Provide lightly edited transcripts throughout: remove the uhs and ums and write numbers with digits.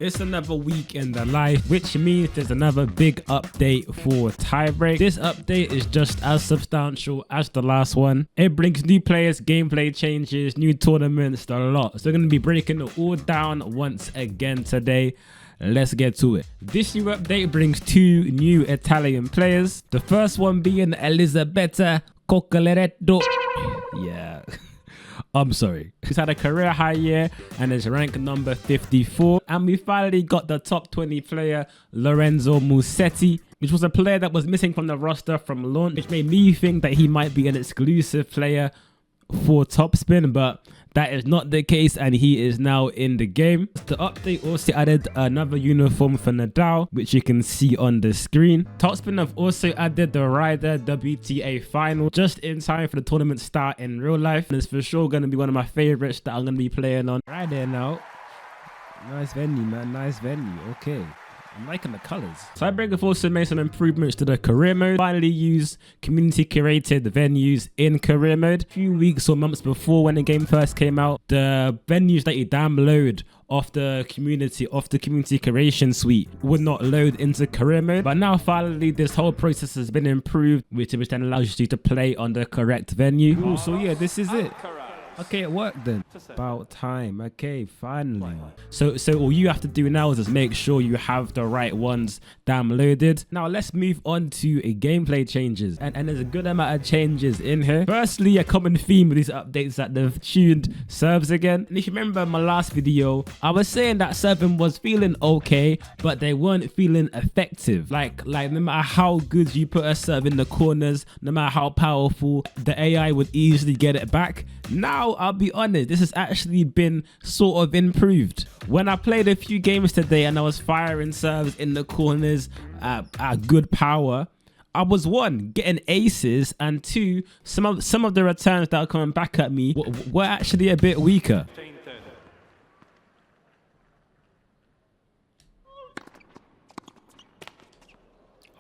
It's another week in the life, which means there's another big update for Tiebreak. This update is just as substantial as the last one. It brings new players, gameplay changes, new tournaments, a lot. So we're going to be breaking it all down once again today. Let's get to it. This new update brings two new Italian players. The first one being Elisabetta Coccoleretto. Yeah. I'm sorry. He's had a career high year and is ranked number 54. And we finally got the top 20 player, Lorenzo Musetti, which was a player that was missing from the roster from launch, which made me think that he might be an exclusive player for Topspin, but that is not the case and he is now in the game. The update also added another uniform for Nadal, which you can see on the screen. Topspin have also added the Ryder WTA final just in time for the tournament start in real life. And it's for sure going to be one of my favorites that I'm going to be playing on. Right there now. Nice venue, man. Nice venue. Okay. I'm liking the colors. Tiebreak have also made some improvements to the career mode. Finally use community curated venues in career mode. A few weeks or months before when the game first came out, the venues that you download off the community curation suite would not load into career mode. But now finally this whole process has been improved, which then allows you to play on the correct venue. Ooh, so yeah, this is it. Okay, it worked then. About time. Okay, finally. So all you have to do now is just make sure you have the right ones downloaded. Now let's move on to gameplay changes. And there's a good amount of changes in here. Firstly, a common theme with these updates that they've tuned serves again. And if you remember my last video, I was saying that serving was feeling okay, but they weren't feeling effective. Like no matter how good you put a serve in the corners, no matter how powerful, the AI would easily get it back. Now, I'll be honest, this has actually been sort of improved. When I played a few games today and I was firing serves in the corners at good power, I was one, getting aces, and two, some of the returns that are coming back at me were actually a bit weaker.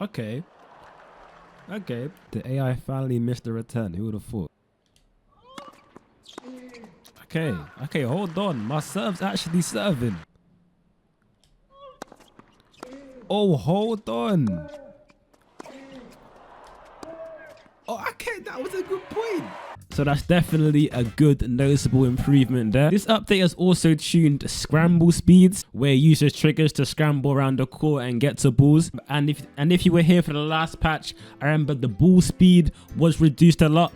Okay. The AI finally missed the return. Who would have thought? Okay, hold on. My serve's actually serving. Oh, hold on. Oh, okay, that was a good point. So that's definitely a good noticeable improvement there. This update has also tuned scramble speeds, where it uses triggers to scramble around the court and get to balls. And if you were here for the last patch, I remember the ball speed was reduced a lot.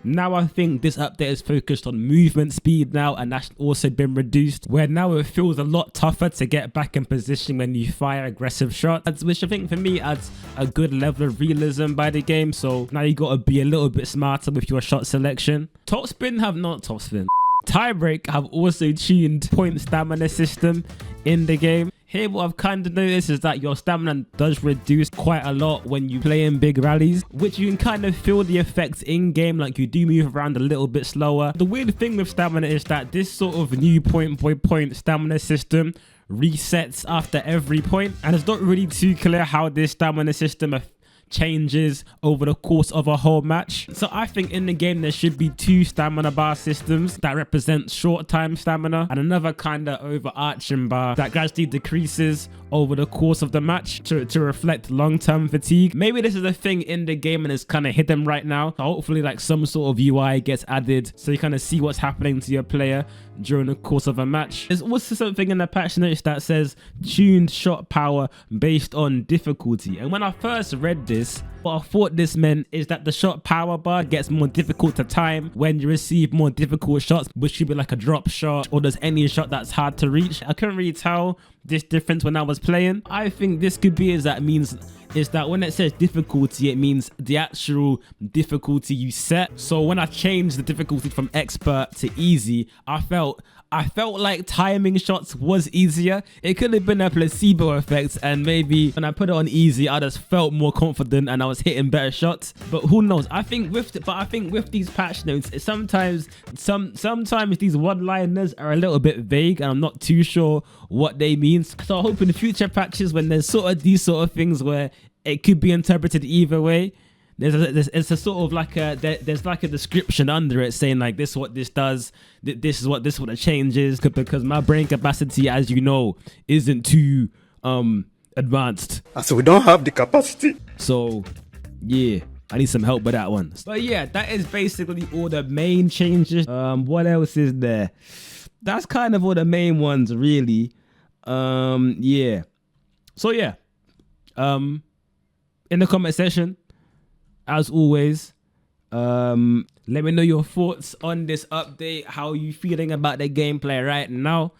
Now I think this update is focused on movement speed now, and that's also been reduced, where now it feels a lot tougher to get back in position when you fire aggressive shots, which I think for me adds a good level of realism by the game. So now you got to be a little bit smarter with your shot selection. Tiebreak have also tuned point stamina system in the game. Here what I've kind of noticed is that your stamina does reduce quite a lot when you play in big rallies, which you can kind of feel the effects in game, like you do move around a little bit slower. The weird thing with stamina is that this sort of new point stamina system resets after every point, and it's not really too clear how this stamina system changes over the course of a whole match. So I think in the game there should be two stamina bar systems that represent short time stamina, and another kind of overarching bar that gradually decreases over the course of the match to reflect long-term fatigue. Maybe this is a thing in the game and it's kind of hidden right now. So hopefully like some sort of UI gets added so you kind of see what's happening to your player during the course of a match. There's also something in the patch notes that says tuned shot power based on difficulty, and when I first read this, what I thought this meant is that the shot power bar gets more difficult to time when you receive more difficult shots, which could be like a drop shot or there's any shot that's hard to reach. I couldn't really tell this difference when I was playing. I think this could be is that when it says difficulty, it means the actual difficulty you set. So when I changed the difficulty from expert to easy, I felt like timing shots was easier. It could have been a placebo effect, and maybe when I put it on easy, I just felt more confident and I was hitting better shots. But who knows? I think with these patch notes, sometimes these one-liners are a little bit vague, and I'm not too sure what they mean. So I hope in the future patches, when there's these sort of things where it could be interpreted either way, it's a sort of like there's like a description under it saying like this is what this does, this is what it changes, because my brain capacity, as you know, isn't too advanced. So we don't have the capacity. So yeah, I need some help with that one. But yeah, that is basically all the main changes. What else is there? That's kind of all the main ones, really. Yeah. So yeah. In the comment section, as always, let me know your thoughts on this update. How are you feeling about the gameplay right now?